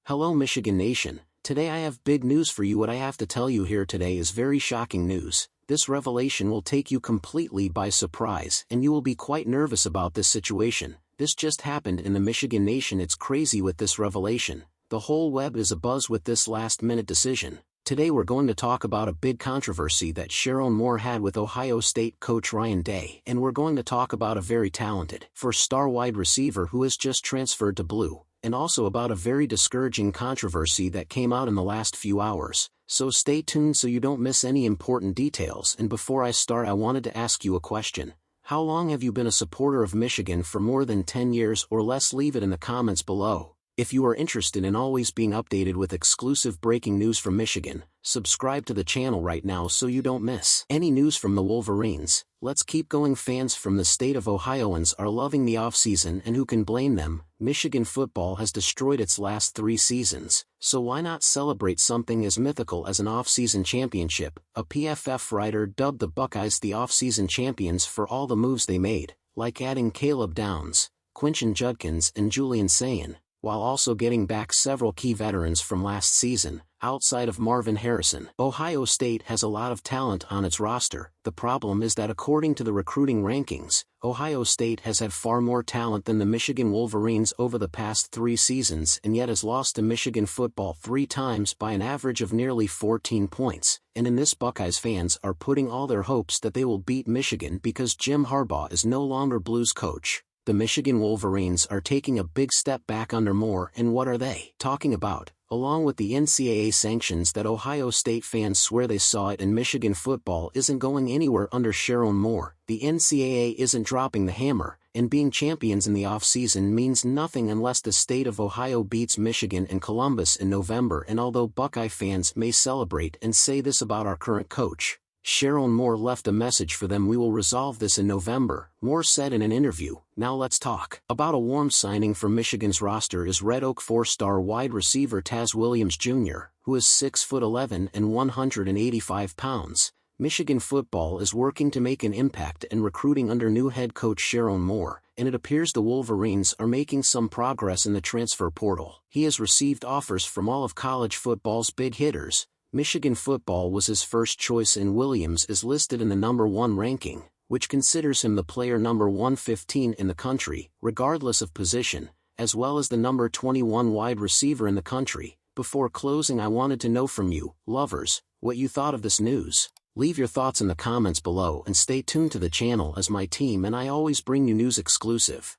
Hello Michigan Nation, today I have big news for you. What I have to tell you here today is very shocking news. This revelation will take you completely by surprise and you will be quite nervous about this situation. This just happened in the Michigan Nation. It's crazy with this revelation. The whole web is abuzz with this last-minute decision. Today we're going to talk about a big controversy that Sharon Moore had with Ohio State coach Ryan Day, and we're going to talk about a very talented first-star wide receiver who has just transferred to Blue, and also about a very discouraging controversy that came out in the last few hours. So stay tuned so you don't miss any important details. And before I start, I wanted to ask you a question. How long have you been a supporter of Michigan? For more than 10 years or less? Leave it in the comments below. If you are interested in always being updated with exclusive breaking news from Michigan, subscribe to the channel right now so you don't miss any news from the Wolverines. Let's keep going. Fans from the state of Ohioans are loving the offseason, and who can blame them? Michigan football has destroyed its last 3 seasons, so why not celebrate something as mythical as an offseason championship? A PFF writer dubbed the Buckeyes the offseason champions for all the moves they made, like adding Caleb Downs, Quinton Judkins and Julian Sayin, while also getting back several key veterans from last season. Outside of Marvin Harrison, Ohio State has a lot of talent on its roster. The problem is that according to the recruiting rankings, Ohio State has had far more talent than the Michigan Wolverines over the past 3 seasons, and yet has lost to Michigan football 3 times by an average of nearly 14 points. And in this, Buckeyes fans are putting all their hopes that they will beat Michigan because Jim Harbaugh is no longer Blues coach. The Michigan Wolverines are taking a big step back under Moore, and what are they talking about? Along with the NCAA sanctions that Ohio State fans swear they saw it, and Michigan football isn't going anywhere under Sharon Moore. The NCAA isn't dropping the hammer, and being champions in the offseason means nothing unless the state of Ohio beats Michigan and Columbus in November. And although Buckeye fans may celebrate and say this about our current coach, Sharon Moore left a message for them. We will resolve this in November, Moore said in an interview. Now let's talk about a warm signing for Michigan's roster. Is Red Oak 4-star wide receiver Taz Williams Jr., who is 6'11" and 185 pounds. Michigan football is working to make an impact in recruiting under new head coach Sharon Moore, and it appears the Wolverines are making some progress in the transfer portal. He has received offers from all of college football's big hitters. Michigan football was his first choice, and Williams is listed in the number 1 ranking, which considers him the player number 115 in the country, regardless of position, as well as the number 21 wide receiver in the country. Before closing, I wanted to know from you, lovers, what you thought of this news. Leave your thoughts in the comments below and stay tuned to the channel, as my team and I always bring you news exclusive.